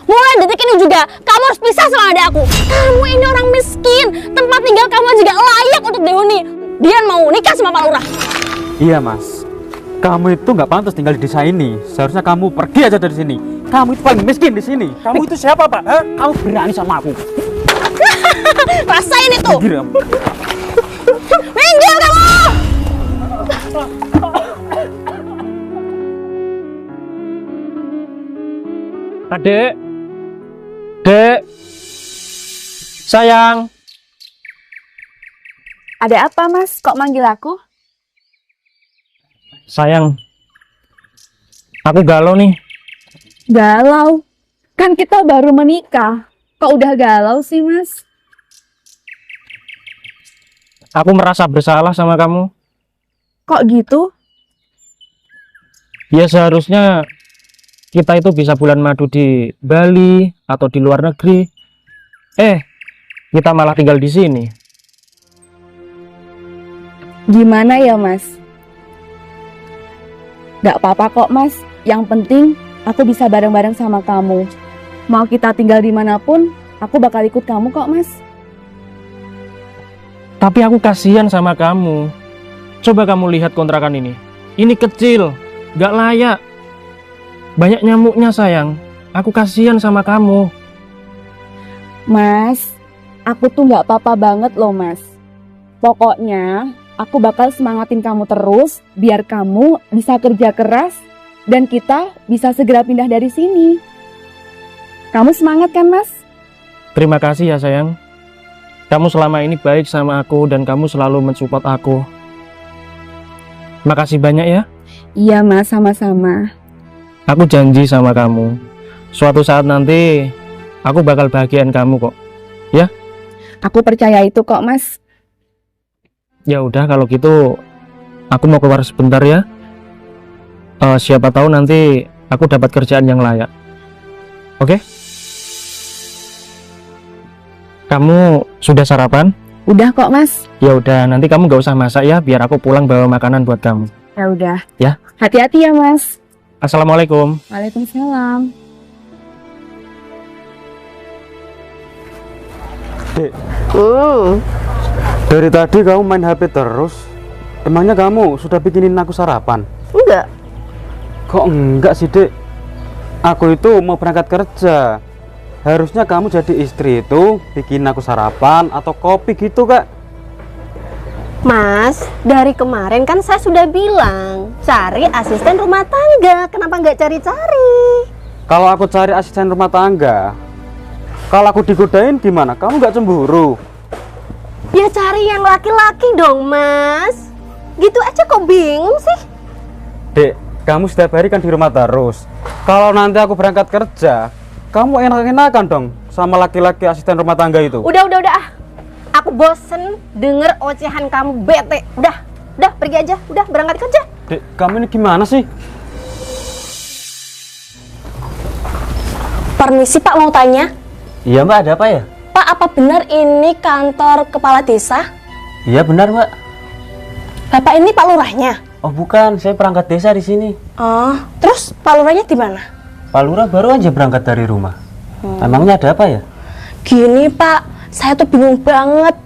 Mulai detik ini juga kamu harus pisah sama adik aku. Kamu ini orang miskin, tempat tinggal kamu juga layak untuk dihuni. Dia mau nikah sama Pak Lurah. Iya mas, kamu itu nggak pantas tinggal di desa ini. Seharusnya kamu pergi aja dari sini. Kamu itu paling miskin di sini. Kamu itu siapa, Pak? Hah? Kamu berani sama aku? Rasain itu. Minggir kamu. Minggir kamu. Adek. Dek. Sayang. Ada apa, Mas? Kok manggil aku? Sayang. Aku galau nih. Galau. Kan kita baru menikah. Kok udah galau sih, Mas? Aku merasa bersalah sama kamu. Kok gitu? Ya seharusnya kita itu bisa bulan madu di Bali atau di luar negeri. Kita malah tinggal di sini. Gimana ya, Mas? Gak apa-apa kok, Mas. Yang penting aku bisa bareng-bareng sama kamu. Mau kita tinggal dimanapun, aku bakal ikut kamu kok, Mas. Tapi aku kasihan sama kamu. Coba kamu lihat kontrakan ini. Ini kecil, gak layak. Banyak nyamuknya, sayang. Aku kasihan sama kamu. Mas, aku tuh gak apa-apa banget loh, Mas. Pokoknya aku bakal semangatin kamu terus biar kamu bisa kerja keras dan kita bisa segera pindah dari sini. Kamu semangat kan, Mas? Terima kasih ya, sayang. Kamu selama ini baik sama aku dan kamu selalu mensupport aku. Makasih banyak ya. Iya, Mas, sama-sama. Aku janji sama kamu, suatu saat nanti aku bakal bahagiain kamu kok. Ya? Aku percaya itu kok, Mas. Ya udah kalau gitu aku mau keluar sebentar ya. Siapa tahu nanti aku dapat kerjaan yang layak. Oke? Kamu sudah sarapan? Udah kok, Mas. Ya udah, nanti kamu gak usah masak ya, biar aku pulang bawa makanan buat kamu. Ya udah. Ya. Hati-hati ya, Mas. Assalamualaikum. Waalaikumsalam. Dek, dari tadi kamu main HP terus. Emangnya kamu sudah bikinin aku sarapan? Enggak. Kok enggak sih, Dek? Aku itu mau berangkat kerja. Harusnya kamu jadi istri itu bikin aku sarapan atau kopi gitu, Kak. Mas, dari kemarin kan saya sudah bilang cari asisten rumah tangga. Kenapa nggak cari-cari? Kalau aku cari asisten rumah tangga, kalau aku digodain gimana? Kamu nggak cemburu? Ya cari yang laki-laki dong, Mas. Gitu aja kok bingung sih? Dek, kamu setiap hari kan di rumah terus. Kalau nanti aku berangkat kerja, kamu enak-enakan dong sama laki-laki asisten rumah tangga itu. Udah. Aku bosen denger ocehan kamu, bete. Udah pergi aja. Udah berangkat kerja. Dek, kamu ini gimana sih? Permisi Pak, mau tanya. Iya Mbak, ada apa ya? Pak, apa benar ini kantor kepala desa? Iya benar Mbak. Bapak ini Pak Lurahnya? Oh bukan, saya perangkat desa di sini. Oh, terus Pak Lurahnya di mana? Pak Lurah baru aja berangkat dari rumah. Emangnya ada apa ya? Gini Pak, saya tuh bingung banget.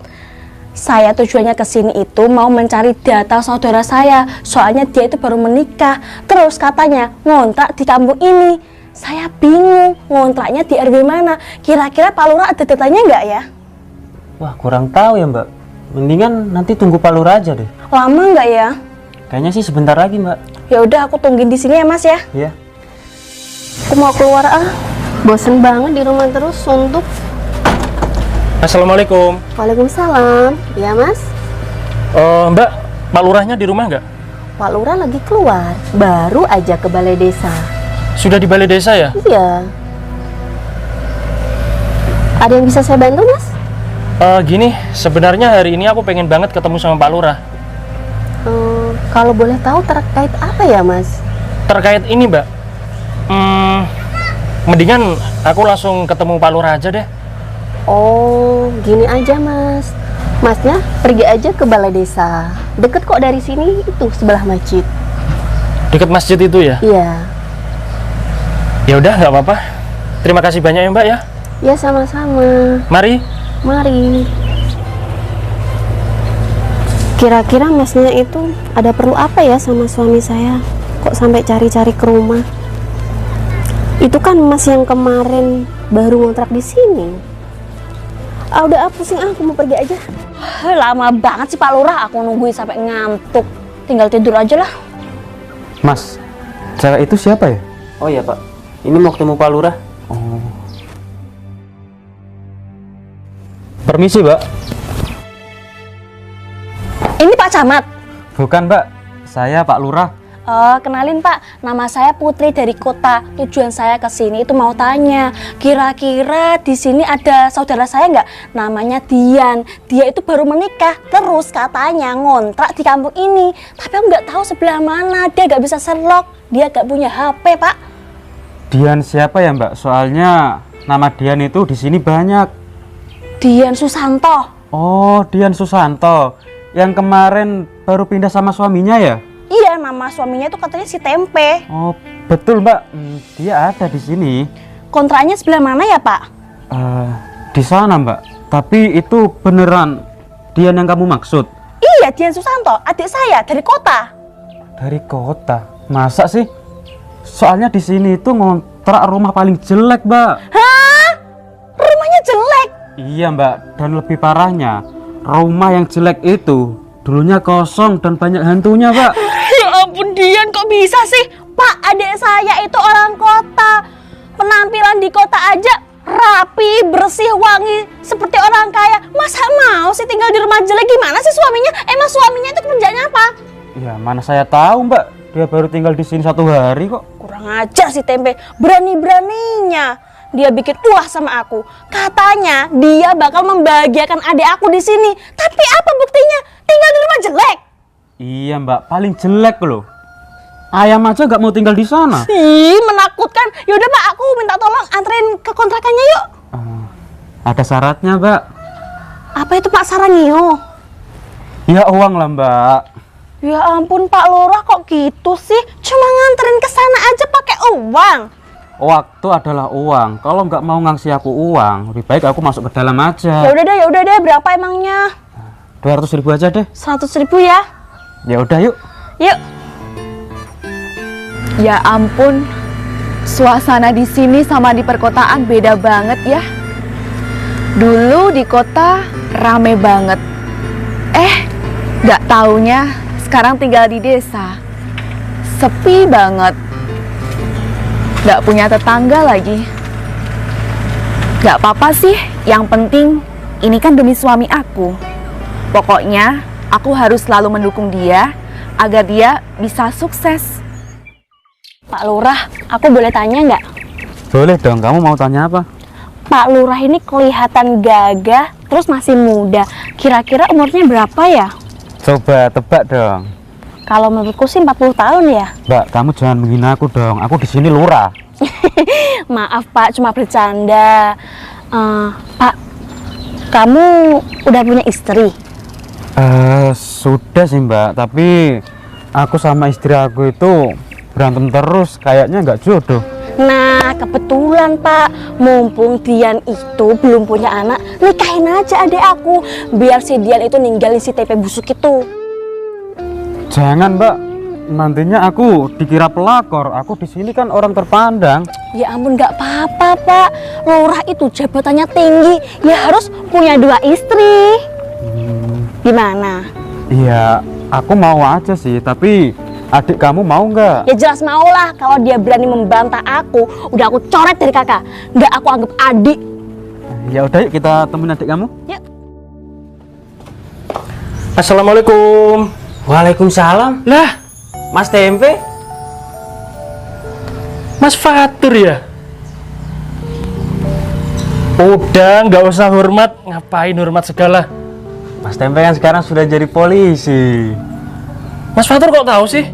Saya tujuannya ke sini itu mau mencari data saudara saya. Soalnya dia itu baru menikah. Terus katanya ngontrak di kampung ini. Saya bingung ngontraknya di RW mana. Kira-kira Pak Lurah ada datanya nggak ya? Wah kurang tahu ya Mbak. Mendingan nanti tunggu Pak Lurah aja deh. Lama nggak ya? Kayaknya sih sebentar lagi Mbak. Ya udah, aku tungguin di sini ya Mas ya. Iya. Aku mau keluar bosen banget di rumah terus, suntuk. Assalamualaikum. Waalaikumsalam. Ya Mas. Mbak, Pak Lurahnya di rumah nggak? Pak Lurah lagi keluar, baru aja ke balai desa. Sudah di balai desa ya? Iya. Ada yang bisa saya bantu Mas? Gini, sebenarnya hari ini aku pengen banget ketemu sama Pak Lurah. Kalau boleh tahu terkait apa ya Mas? Terkait ini Mbak, mendingan aku langsung ketemu Pak Lurah aja deh. Oh, gini aja Mas. Masnya pergi aja ke balai desa. Deket kok dari sini, itu sebelah masjid. Dekat masjid itu ya? Iya. Ya udah, nggak apa-apa. Terima kasih banyak ya Mbak ya. Ya sama-sama. Mari. Mari. Kira-kira masnya itu ada perlu apa ya sama suami saya? Kok sampai cari-cari ke rumah? Itu kan mas yang kemarin baru ngontrak di sini. Udah pusing, aku mau pergi aja. Lama banget sih Pak Lurah, aku nungguin sampai ngantuk. Tinggal tidur aja lah. Mas, cewek itu siapa ya? Oh iya Pak, ini mau ketemu Pak Lurah. Oh. Permisi, Mbak. Ini Pak Camat. Bukan, Mbak. Saya Pak Lurah. Kenalin Pak, nama saya Putri dari kota. Tujuan saya ke sini itu mau tanya, kira-kira di sini ada saudara saya nggak? Namanya Dian. Dia itu baru menikah, terus katanya ngontrak di kampung ini. Tapi aku nggak tahu sebelah mana. Dia nggak bisa serlok, dia nggak punya HP Pak. Dian siapa ya, Mbak? Soalnya nama Dian itu di sini banyak. Dian Susanto. Oh, Dian Susanto. Yang kemarin baru pindah sama suaminya ya? Iya, nama suaminya itu katanya si Tempe. Oh, betul, Mbak. Dia ada di sini. Kontraknya sebelah mana ya Pak? Di sana, Mbak. Tapi itu beneran Dian yang kamu maksud? Iya, Dian Susanto, adik saya dari kota. Dari kota? Masa sih? Soalnya di sini itu ngontrak rumah paling jelek, Mbak. Hah? Rumahnya jelek? Iya, Mbak. Dan lebih parahnya, rumah yang jelek itu dulunya kosong dan banyak hantunya, Pak. Ya ampun Dian, kok bisa sih? Pak, adik saya itu orang kota. Penampilan di kota aja rapi, bersih, wangi, seperti orang kaya. Masa mau sih tinggal di rumah jelek? Gimana sih suaminya? Emang suaminya itu kerjanya apa? Ya, mana saya tahu, Mbak. Dia baru tinggal di sini 1 hari kok. Kurang ajar si Tempe, berani-beraninya dia bikin ulah sama aku. Katanya dia bakal membahagiakan adik aku di sini. Tapi apa buktinya? Tinggal di rumah jelek. Iya, Mbak. Paling jelek loh. Ayam aja nggak mau tinggal di sana. Ih, menakutkan. Yaudah Pak, aku minta tolong anterin ke kontrakannya yuk. Ada syaratnya, Mbak. Apa itu Pak Sarangio? Ya uang lah, Mbak. Ya ampun Pak Lurah, kok gitu sih? Cuma nganterin ke sana aja pakai uang. Waktu adalah uang. Kalau nggak mau ngasih aku uang, lebih baik aku masuk ke dalam aja. Ya udah deh. Berapa emangnya? 200.000 aja deh. 100.000 ya. Ya udah, yuk. Yuk. Ya ampun, suasana di sini sama di perkotaan beda banget ya. Dulu di kota rame banget. Gak taunya sekarang tinggal di desa. Sepi banget. Gak punya tetangga lagi. Gak apa-apa sih, yang penting ini kan demi suami aku. Pokoknya aku harus selalu mendukung dia agar dia bisa sukses. Pak Lurah, aku boleh tanya nggak? Boleh dong, kamu mau tanya apa? Pak Lurah ini kelihatan gagah, terus masih muda. Kira-kira umurnya berapa ya? Coba tebak dong. Kalau menurutku sih 40 tahun ya. Mbak, kamu jangan menghina aku dong. Aku di sini lurah. Maaf Pak, cuma bercanda. Pak, kamu udah punya istri? Sudah sih, Mbak. Tapi aku sama istri aku itu berantem terus. Kayaknya nggak jodoh. Nah, kebetulan Pak, mumpung Dian itu belum punya anak, nikahin aja adik aku, biar si Dian itu ninggalin si Tempe busuk itu. Jangan, Mbak. Nantinya aku dikira pelakor. Aku di sini kan orang terpandang. Ya ampun, nggak apa-apa Pak. Lurah itu jabatannya tinggi, ya harus punya 2 istri. Gimana? Iya, aku mau aja sih. Tapi adik kamu mau nggak? Ya jelas mau lah. Kalau dia berani membantah aku, udah aku coret dari kakak. Nggak aku anggap adik. Ya udah, yuk kita temuin adik kamu. Yuk. Assalamualaikum. Waalaikumsalam. Lah, Mas Tempe. Mas Fatur ya? Udah, nggak usah hormat. Ngapain hormat segala? Mas Tempe kan sekarang sudah jadi polisi. Mas Fatur kok tahu sih?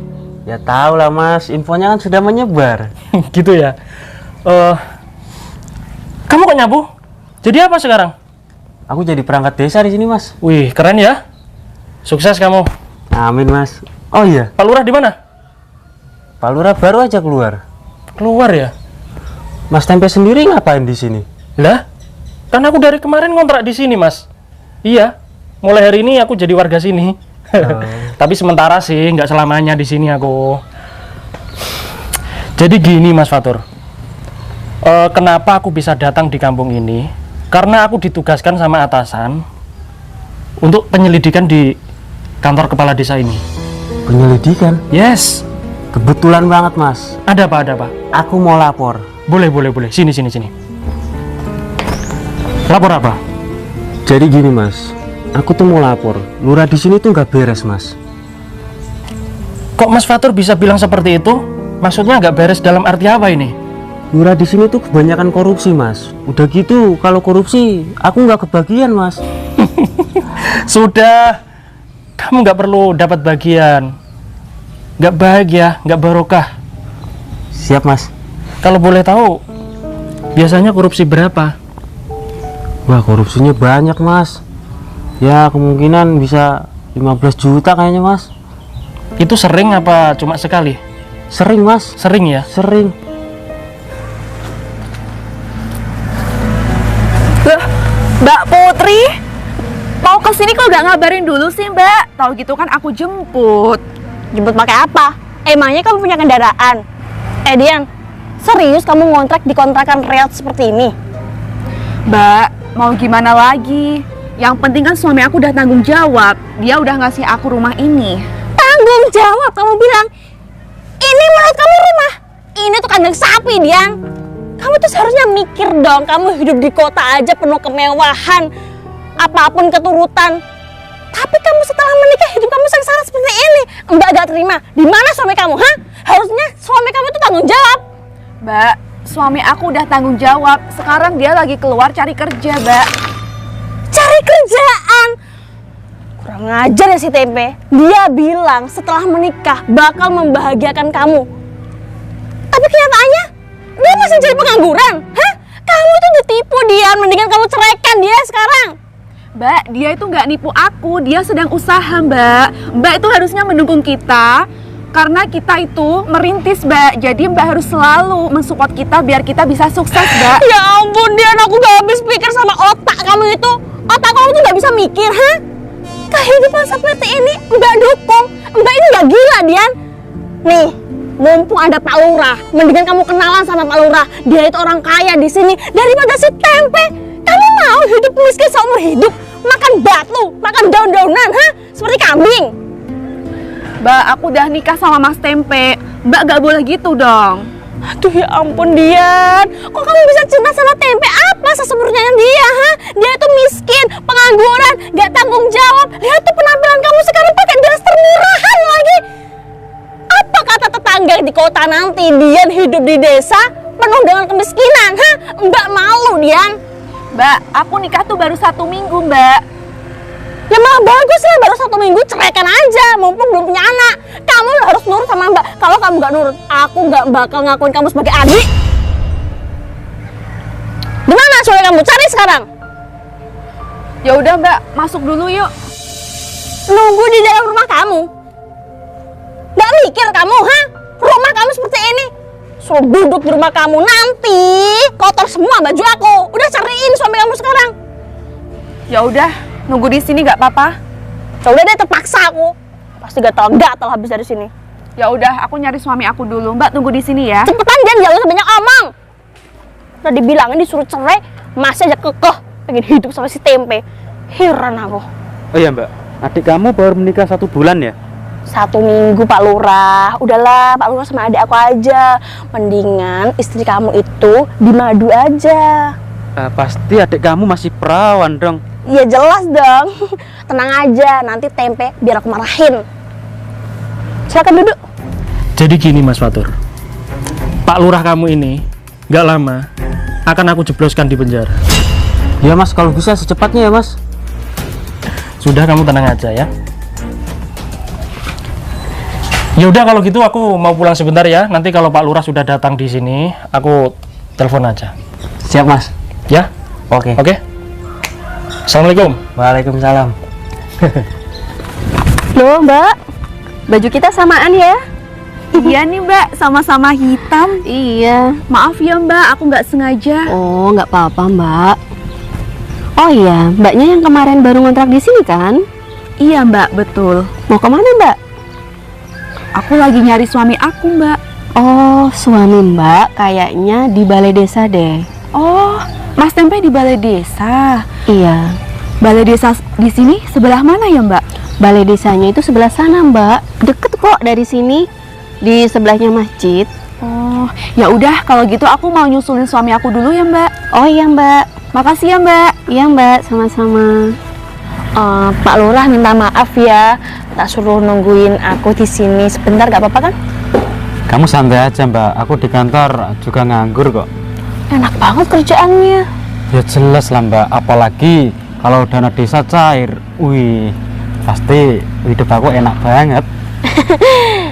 Ya tahu lah Mas, infonya kan sudah menyebar. Gitu ya. Kamu kok nyabu? Jadi apa sekarang? Aku jadi perangkat desa di sini Mas. Wih, keren ya. Sukses kamu. Amin Mas. Oh iya, Pak Lurah di mana? Pak Lurah baru aja keluar. Keluar ya. Mas Tempe sendiri ngapain di sini? Lah, kan aku dari kemarin ngontrak di sini, Mas. Iya, mulai hari ini aku jadi warga sini. Tapi sementara sih, nggak selamanya di sini aku. Jadi gini, Mas Fatur. Kenapa aku bisa datang di kampung ini? Karena aku ditugaskan sama atasan untuk penyelidikan di kantor kepala desa ini. Penyelidikan? Yes. Kebetulan banget, Mas. Ada apa? Ada apa? Aku mau lapor. Boleh. Sini. Lapor apa? Jadi gini, Mas. Aku tuh mau lapor. Lurah di sini tuh nggak beres, Mas. Kok Mas Fatur bisa bilang seperti itu? Maksudnya nggak beres dalam arti apa ini? Lurah di sini tuh kebanyakan korupsi, Mas. Udah gitu, kalau korupsi, aku nggak kebagian, Mas. Sudah, kamu nggak perlu dapat bagian. Nggak bahagia, nggak barokah. Siap, Mas. Kalau boleh tahu, biasanya korupsi berapa? Wah, korupsinya banyak, Mas. Ya, kemungkinan bisa 15 juta kayaknya, Mas. Itu sering apa cuma sekali? Sering, Mas. Sering ya? Sering. Loh, Mbak Putri, mau kesini kok gak ngabarin dulu sih, Mbak? Tahu gitu kan aku jemput. Jemput pakai apa? Emangnya kamu punya kendaraan? Dian, serius kamu ngontrak di kontrakan real seperti ini? Mbak, mau gimana lagi? Yang penting kan suami aku udah tanggung jawab. Dia udah ngasih aku rumah ini. Tanggung jawab, kamu bilang. Ini menurut kamu rumah? Ini tuh kandang sapi, Dian. Kamu tuh seharusnya mikir dong, kamu hidup di kota aja penuh kemewahan, apapun keturutan. Tapi kamu setelah menikah hidup kamu sengsara seperti ini. Mbak gak terima. Di mana suami kamu, ha? Harusnya suami kamu tuh tanggung jawab. Mbak, suami aku udah tanggung jawab. Sekarang dia lagi keluar cari kerja, Mbak. Cari kerjaan. Kurang ajar ya si Tempe. Dia bilang setelah menikah bakal membahagiakan kamu. Tapi kenyataannya dia masih jadi pengangguran. Hah? Kamu tuh ditipu, dia. Mendingan kamu ceraikan dia sekarang. Mbak, dia itu nggak nipu aku. Dia sedang usaha, Mbak. Mbak itu harusnya mendukung kita. Karena kita itu merintis, Mbak. Jadi Mbak harus selalu mensupport kita biar kita bisa sukses, Mbak. Ya ampun, Dian, aku gak habis pikir sama otak kamu itu. Otak kamu tuh gak bisa mikir, ha? Kehidupan seperti ini Mbak dukung. Mbak ini gak gila, Dian. Nih, mumpung ada Pak Lurah, mendingan kamu kenalan sama Pak Lurah. Dia itu orang kaya di sini daripada si Tempe. Kamu mau hidup miskin seumur hidup, makan batu, makan daun-daunan, ha? Seperti kambing. Mbak, aku udah nikah sama Mas Tempe. Mbak gak boleh gitu dong. Aduh ya ampun, Dian. Kok kamu bisa cinta sama Tempe? Apa sesempurnanya dia, ha? Dia itu miskin, pengangguran, gak tanggung jawab. Lihat tuh penampilan kamu sekarang pakai daster murahan lagi. Apa kata tetangga di kota nanti Dian hidup di desa penuh dengan kemiskinan, ha? Mbak malu, Dian. Mbak, aku nikah tuh baru 1 minggu, Mbak. Ya malah bagus lah, baru 1 minggu ceraikan aja, mumpung belum punya anak. Kamu harus nurut sama Mbak. Kalau kamu gak nurut, aku gak bakal ngakuin kamu sebagai adik. Dimana suami kamu? Cari sekarang. Ya udah, Mbak, masuk dulu yuk. Nunggu di dalam rumah kamu. Gak mikir kamu, ha? Rumah kamu seperti ini. Suruh duduk di rumah kamu, nanti kotor semua baju aku. Udah cariin suami kamu sekarang. Ya udah, nunggu di sini gak apa-apa. Ya udah deh, terpaksa aku. Pasti gatal-gatal habis dari sini. Ya udah, aku nyari suami aku dulu. Mbak tunggu di sini ya. Cepetan, jangan banyak omong. Udah dibilangin disuruh cerai, masih aja kekeh pengen hidup sama si Tempe. Heran aku. Oh iya Mbak, adik kamu baru menikah 1 bulan ya? 1 minggu Pak Lurah. Udahlah Pak Lurah sama adik aku aja. Mendingan istri kamu itu dimadu aja. Pasti adik kamu masih perawan dong. Iya jelas dong. Tenang aja, nanti Tempe biar aku marahin. Silakan duduk. Jadi gini Mas Fatur, Pak Lurah kamu ini gak lama akan aku jebloskan di penjara. Ya, Mas, kalau bisa secepatnya ya, Mas. Sudah, kamu tenang aja ya. Ya udah kalau gitu aku mau pulang sebentar ya. Nanti kalau Pak Lurah sudah datang di sini, aku telepon aja. Siap, Mas. Ya? Oke. Oke. Assalamualaikum. Iya nih Mbak, sama-sama hitam. Iya. Maaf ya Mbak, aku nggak sengaja. Oh, nggak apa-apa, Mbak. Oh iya, Mbaknya yang kemarin baru ngontrak di sini kan? Iya Mbak, betul. Mau kemana, Mbak? Aku lagi nyari suami aku Mbak. Oh, suami Mbak kayaknya di balai desa deh. Oh, Mas Tempe di balai desa. Iya. Balai desa di sini sebelah mana ya Mbak? Balai desanya itu sebelah sana, Mbak. Deket kok dari sini. Di sebelahnya masjid. Oh, ya udah kalau gitu aku mau nyusulin suami aku dulu ya Mbak. Oh iya, Mbak. Makasih ya Mbak. Iya, Mbak, sama-sama. Pak Lurah minta maaf ya, tak suruh nungguin aku di sini sebentar, gak apa-apa kan? Kamu santai aja, Mbak. Aku di kantor juga nganggur kok. Enak banget kerjaannya. Ya jelas lah, Mbak. Apalagi kalau dana desa cair. Wih, pasti hidup aku enak banget.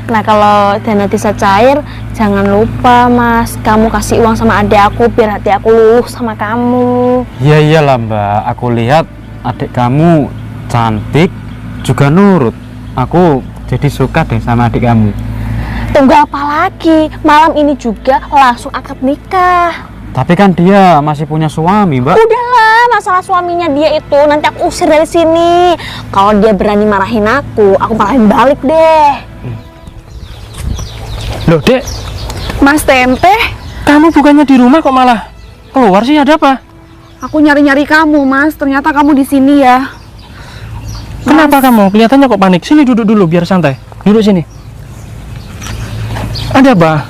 Nah, kalau dana desa cair, jangan lupa Mas, kamu kasih uang sama adik aku biar hati aku luluh sama kamu. Iya iyalah, Mbak. Aku lihat adik kamu cantik, juga nurut. Aku jadi suka deh sama adik kamu. Tunggu apa lagi? Malam ini juga langsung akad nikah. Tapi kan dia masih punya suami, Mbak. Udahlah, masalah suaminya dia itu nanti aku usir dari sini. Kalau dia berani marahin aku marahin balik deh. Loh, Dek, Mas Tempe, kamu bukannya di rumah kok malah keluar sih, ada apa? aku nyari-nyari kamu Mas. Ternyata kamu di sini ya. Kenapa kamu? Kelihatannya kok panik. Sini duduk dulu biar santai. Duduk sini. Ada apa?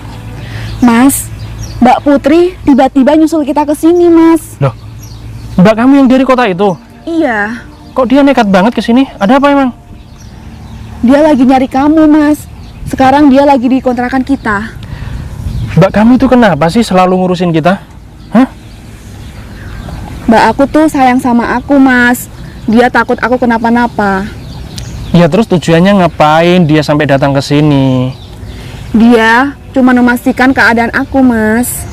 Mas, Mbak Putri tiba-tiba nyusul kita ke sini Mas. Loh, Mbak kamu yang dari kota itu? Iya, Kok dia nekat banget ke sini? Ada apa emang? dia lagi nyari kamu Mas. Sekarang dia lagi di kontrakan kita. Mbak kamu itu kenapa sih selalu ngurusin kita? Hah? Mbak aku tuh sayang sama aku Mas. Dia takut aku kenapa-napa. Ya terus tujuannya ngapain dia sampai datang ke sini? Dia cuma memastikan keadaan aku Mas.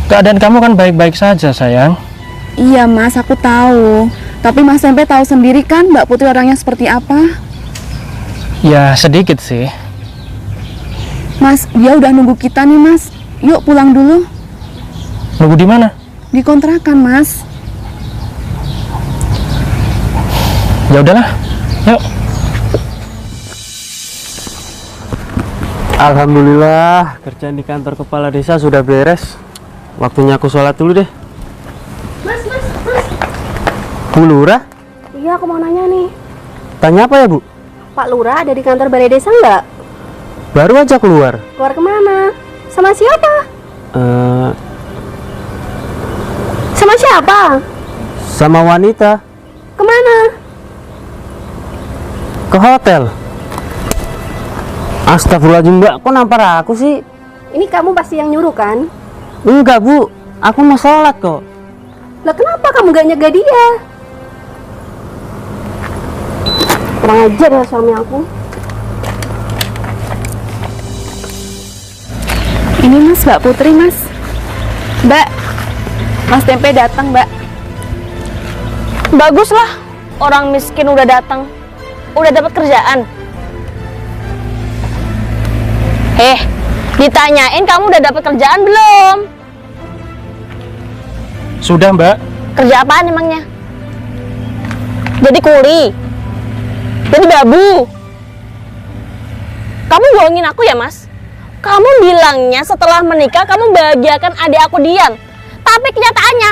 Keadaan kamu kan baik-baik saja, sayang. Iya Mas, aku tahu. Tapi Mas Tempe tahu sendiri kan Mbak Putri orangnya seperti apa? Ya sedikit sih. Mas, dia udah nunggu kita nih Mas. Yuk pulang dulu. Nunggu di mana? Di kontrakan Mas. Ya udahlah. Yuk. Alhamdulillah, kerjaan di kantor kepala desa sudah beres. Waktunya aku sholat dulu deh. Mas. Bu Lurah, Iya, aku mau nanya nih. tanya apa ya Bu? Pak Lurah ada di kantor balai desa nggak? Baru aja keluar. Keluar kemana? Sama siapa? Sama siapa? Sama wanita Kemana? ke hotel. Astagfirullahaladzim, Mbak, kok nampar aku sih? Ini kamu pasti yang nyuruh kan? Enggak Bu, aku mau sholat kok. Lah kenapa kamu gak nyegah dia? Kurang ajar ya suami aku. Ini Mas, Mbak Putri Mas. Mbak, Mas Tempe datang Mbak. Baguslah, orang miskin udah datang. Udah dapat kerjaan. Ditanyain kamu udah dapat kerjaan belum? Sudah, Mbak. Kerja apaan emangnya? Jadi kuli? Jadi babu? Kamu bohongin aku ya, Mas? Kamu bilangnya setelah menikah kamu bahagiakan adik aku Dian. Tapi kenyataannya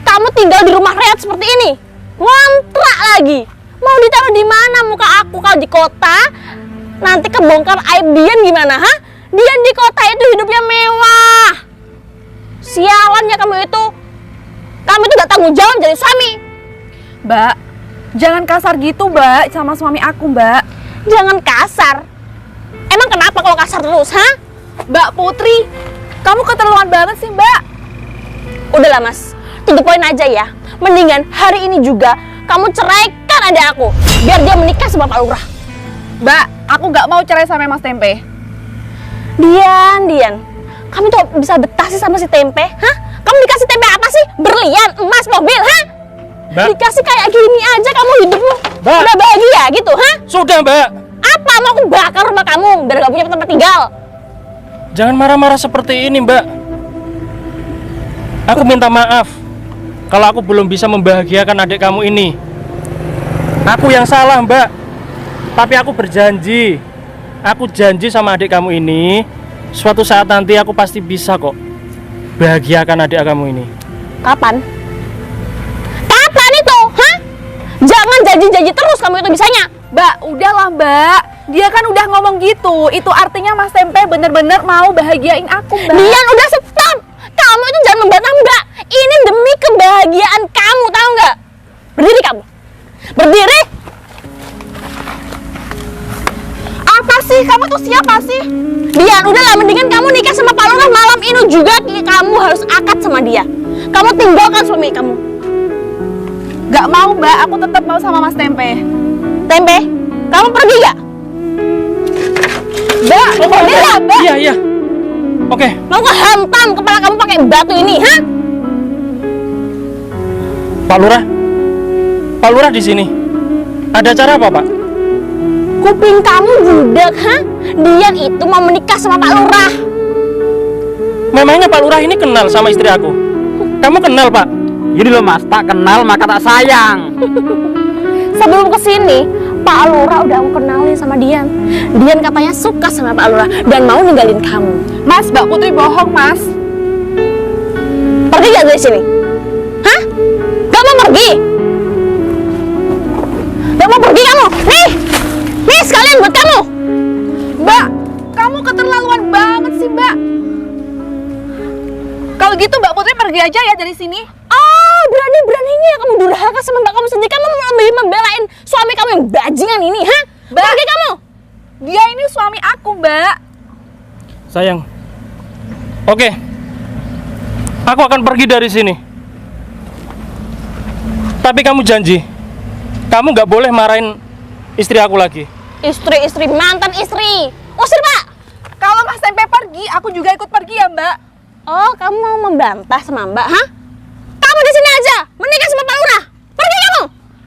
kamu tinggal di rumah reot seperti ini. Ngontrak lagi. Mau ditaruh di mana muka aku kalau di kota? Nanti kebongkar aib Dian gimana, ha? Dian di kota itu hidupnya mewah. Sialan ya kamu itu. Kamu itu gak tanggung jawab jadi suami. Mbak, jangan kasar gitu Mbak sama suami aku Mbak. Jangan kasar. Emang kenapa kalau kasar terus, ha? Mbak Putri, kamu keterlaluan banget sih Mbak. Udahlah Mas, to the point aja ya. Mendingan hari ini juga kamu ceraikan adik aku, biar dia menikah sama Pak Lurah. Mbak, aku gak mau cerai sama Mas Tempe. Dian, kamu tuh bisa betah sih sama si Tempe, hah? Kamu dikasih tempe apa sih? Berlian, emas, mobil, hah? Mbak. Dikasih kayak gini aja kamu hidupmu Mbak. udah bahagia gitu, hah? Sudah, Mbak. Apa apa? Mau aku bakar rumah kamu biar gak punya tempat tinggal. Jangan marah-marah seperti ini, Mbak. Aku minta maaf kalau aku belum bisa membahagiakan adik kamu ini. Aku yang salah, Mbak. Tapi aku berjanji. Aku janji sama adik kamu ini, suatu saat nanti aku pasti bisa kok bahagiakan adik kamu ini. Kapan? Kapan itu? Hah? Jangan janji-janji terus kamu itu bisanya. Mbak, udahlah Mbak. Dia kan udah ngomong gitu. Itu artinya Mas Tempe bener-bener mau bahagiain aku, Mbak. Dian, udah stop. Kamu itu jangan membantah Mbak. Ini demi kebahagiaan kamu, tahu nggak? Berdiri kamu. Berdiri. Apa sih? Kamu tuh siapa sih? Dian, udahlah mendingan kamu nikah sama Pak Lurah malam ini juga. Kamu harus akad sama dia. Kamu tinggalkan suami kamu. Gak mau Mbak, aku tetap mau sama Mas Tempe. Tempe, kamu pergi gak? Mbak, pergi lah Mbak. Iya. Oke. Mau aku hantam kepala kamu pakai batu ini, ha? Pak Lurah di sini. Ada acara apa, Pak? Kuping kamu budak, ha? Dian itu mau menikah sama Pak Lurah. Memangnya Pak Lurah ini kenal sama istri aku? Kamu kenal, Pak? Ini loh Mas, tak kenal maka tak sayang. Sebelum kesini, Pak Lurah udah aku kenalin sama Dian. Dian katanya suka sama Pak Lurah dan mau ninggalin kamu. Mas, Mbak Putri bohong, Mas. Pergi gak dari sini? Hah? Gak mau pergi? Gak mau pergi kamu? Nih sekalian buat kamu. Mbak, kamu keterlaluan banget sih, Mbak. Kalau gitu Mbak Putri pergi aja ya dari sini. Oh, berani-beraninya kamu durhaka sama mbak kamu sendiri. Kamu lebih membelain suami kamu yang bajingan ini, ha? Mbak. Pergi kamu. Dia ini suami aku, Mbak. Sayang. Oke. Aku akan pergi dari sini. Tapi kamu janji, kamu gak boleh marahin istri aku lagi. Istri, mantan istri. Usir, Pak. Kalau Mas Tempe pergi, aku juga ikut pergi ya, Mbak. Oh, kamu mau membantah sama mbak, ha? Kamu di sini aja, menikah sama Pak Lurah. Pergi kamu.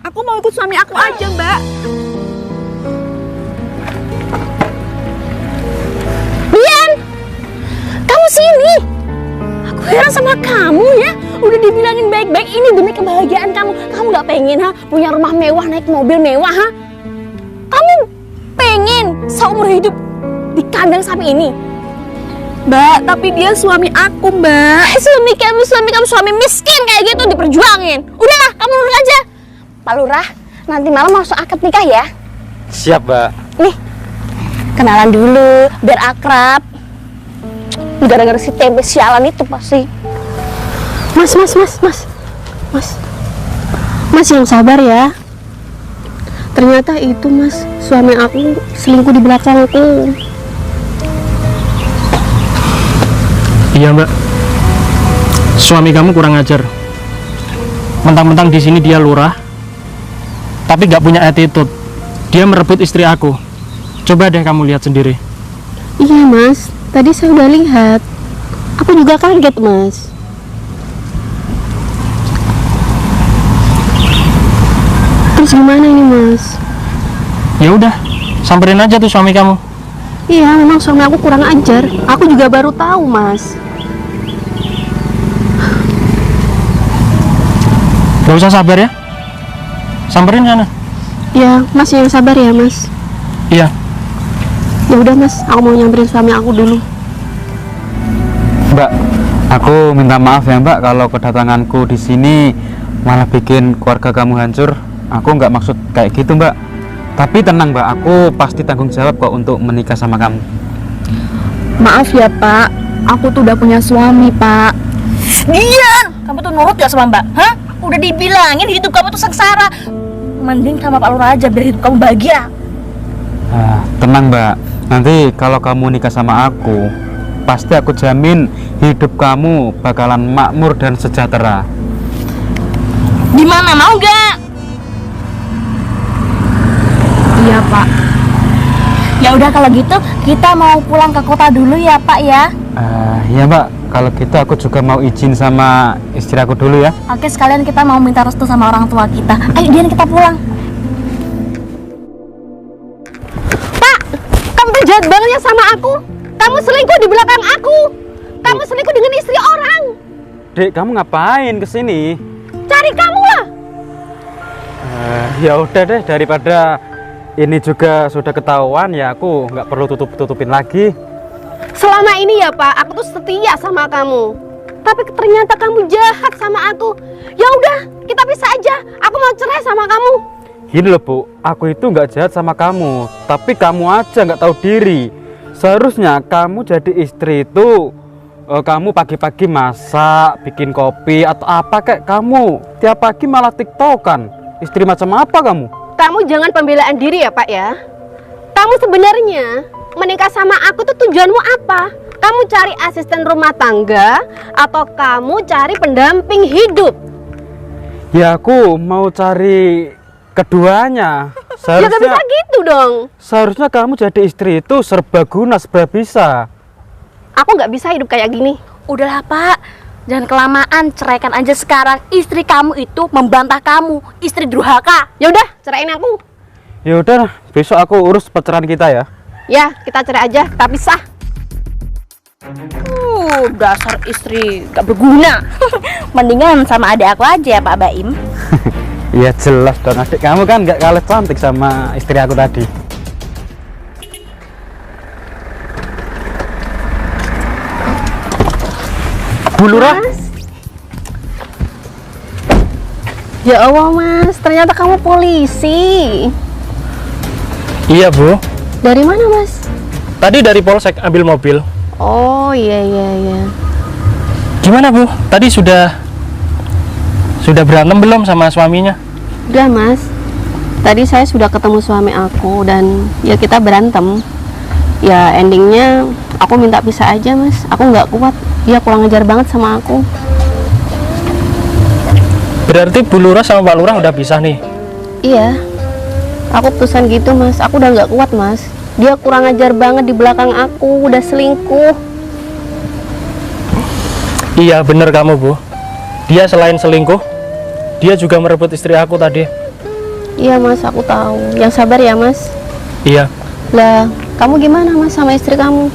Aku mau ikut suami aku aja, Mbak. Dian, kamu sini. Aku heran sama kamu ya. Udah dibilangin baik-baik, ini demi kebahagiaan kamu. Kamu gak pengen, ha? Punya rumah mewah, naik mobil mewah, ha? Kamu pengen seumur hidup di kandang sapi ini? Mbak, tapi dia suami aku, Mbak. Suami kamu suami miskin kayak gitu diperjuangin. Udahlah, kamu nurut aja. Pak Lurah, nanti malam masuk akad nikah ya. Siap, Mbak. Nih, kenalan dulu, biar akrab. Gara-gara si Tempe sialan itu pasti. Mas. Mas yang sabar ya. Ternyata itu Mas, suami aku selingkuh di belakang aku. Iya, Mbak. Suami kamu kurang ajar. Mentang-mentang di sini dia lurah, tapi gak punya attitude. Dia merebut istri aku. Coba deh kamu lihat sendiri. Iya Mas, tadi saya udah lihat. Aku juga kaget Mas. Terus gimana ini Mas? Ya udah, samperin aja tuh suami kamu. Iya, memang suami aku kurang ajar. Aku juga baru tahu Mas. Gak usah sabar ya. Samperin sana. Ya, Mas yang sabar ya Mas. Iya. Ya udah Mas, aku mau nyamperin suami aku dulu. Mbak, aku minta maaf ya Mbak kalau kedatanganku di sini malah bikin keluarga kamu hancur. Aku nggak maksud kayak gitu Mbak. Tapi tenang Mbak, aku pasti tanggung jawab kok untuk menikah sama kamu. Maaf ya, Pak. Aku tuh udah punya suami, Pak. Dian, kamu tuh nurut gak sama Mbak? Hah? Udah dibilangin hidup kamu tuh sengsara. Mending sama Pak Lurah aja biar hidup kamu bahagia. Tenang Mbak, nanti kalau kamu nikah sama aku, pasti aku jamin hidup kamu bakalan makmur dan sejahtera. Gimana, mau gak? Iya, Pak. Ya udah kalau gitu kita mau pulang ke kota dulu ya Pak ya. Ya Mbak, kalau gitu aku juga mau izin sama istri aku dulu ya. Oke, sekalian kita mau minta restu sama orang tua kita. Ayo Dian, kita pulang. Pak, jahat banget ya sama aku. Kamu selingkuh di belakang aku. Kamu selingkuh dengan istri orang. Dek, kamu ngapain kesini? Cari kamu lah. Ya udah deh, daripada ini juga sudah ketahuan ya aku nggak perlu tutupin lagi. Selama ini ya Pak, aku tuh setia sama kamu. Tapi ternyata kamu jahat sama aku. Ya udah, kita pisah aja. Aku mau cerai sama kamu. Gini loh Bu, aku itu nggak jahat sama kamu, tapi kamu aja nggak tahu diri. Seharusnya kamu jadi istri itu kamu pagi-pagi masak, bikin kopi atau apa kayak kamu. Tiap pagi malah tiktokan. Istri macam apa kamu? Kamu jangan pembelaan diri ya Pak ya. Kamu sebenarnya menikah sama aku tuh tujuanmu apa? Kamu cari asisten rumah tangga atau kamu cari pendamping hidup? Ya aku mau cari keduanya. Ya gak bisa gitu dong. Seharusnya kamu jadi istri itu serbaguna, serba bisa. Aku nggak bisa hidup kayak gini. Udahlah Pak, jangan kelamaan, ceraikan aja sekarang. Istri kamu itu membantah kamu, istri durhaka. Ya udah, ceraiin aku. Ya udah, besok aku urus perceraian kita ya. Ya, kita cerai aja, tapi sah. Dasar istri gak berguna. Mendingan sama adik aku aja ya Pak Baim. Iya jelas dong, adik kamu kan nggak kalah cantik sama istri aku tadi. Bu Lurah, Ya Allah Mas, ternyata kamu polisi. Iya Bu, Dari mana Mas? tadi dari Polsek ambil mobil. Oh iya. Gimana Bu? Tadi sudah berantem belum sama suaminya? Udah Mas. Tadi saya sudah ketemu suami aku dan ya kita berantem. Ya endingnya aku minta pisah aja Mas. Aku nggak kuat. Dia kurang ajar banget sama aku. Berarti Bu Lurah sama Pak Lurah udah pisah nih. Iya. Aku putusan gitu Mas. Aku udah nggak kuat Mas. Dia kurang ajar banget di belakang aku. Udah selingkuh. Iya bener kamu Bu. Dia selain selingkuh, dia juga merebut istri aku tadi. Iya Mas, aku tahu. Yang sabar ya Mas. Iya. Lah, kamu gimana Mas sama istri kamu?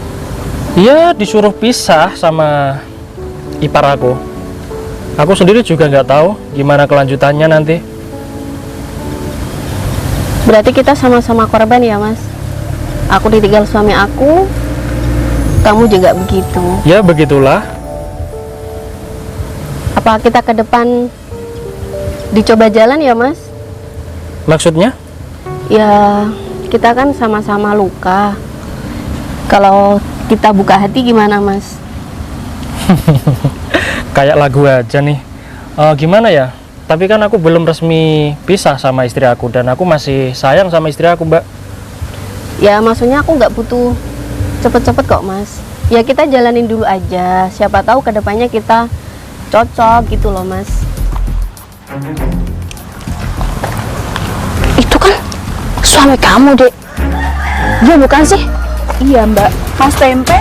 Iya disuruh pisah sama ipar aku. Aku sendiri juga nggak tahu gimana kelanjutannya nanti. Berarti kita sama-sama korban ya Mas. Aku ditinggal suami aku, kamu juga begitu. Ya begitulah. Apa kita ke depan dicoba jalan ya Mas? Maksudnya? Ya kita kan sama-sama luka. Kalau kita buka hati gimana Mas? Kayak lagu aja nih. Gimana ya? Tapi kan aku belum resmi pisah sama istri aku dan aku masih sayang sama istri aku, Mbak. Ya maksudnya aku nggak butuh cepet-cepet kok Mas. Ya kita jalanin dulu aja. Siapa tahu kedepannya kita cocok gitu loh Mas. Itu kan suami kamu, Dek. Dia bukan sih? Iya Mbak, Mas Tempe.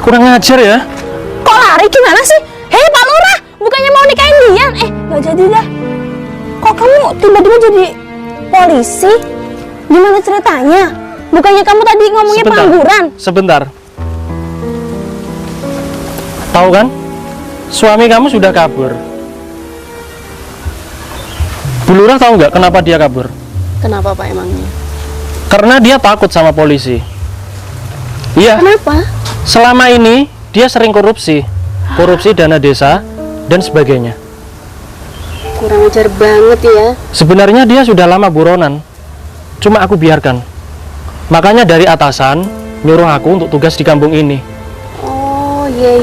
Kurang ajar ya. Kok lari gimana sih? Hei Pak Lurah, bukannya mau nikahin dia? Nggak jadi dah. Kok kamu tiba-tiba jadi polisi? Gimana ceritanya? Bukannya kamu tadi ngomongnya pengangguran? Sebentar. Tahu kan? Suami kamu sudah kabur. Bu Lurah tahu nggak kenapa dia kabur? Kenapa Pak emangnya? Karena dia takut sama polisi. Iya. Kenapa? Selama ini dia sering korupsi dana desa dan sebagainya. Kurang ajar banget ya. Sebenarnya dia sudah lama buronan, cuma aku biarkan. Makanya dari atasan nyuruh aku untuk tugas di kampung ini. Oh iya.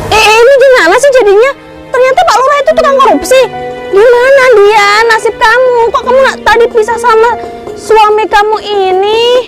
Ini gimana sih jadinya? Ternyata Pak Lurah itu tukang korupsi. Gimana dia nasib kamu? Kok kamu tadi pisah sama suami kamu ini?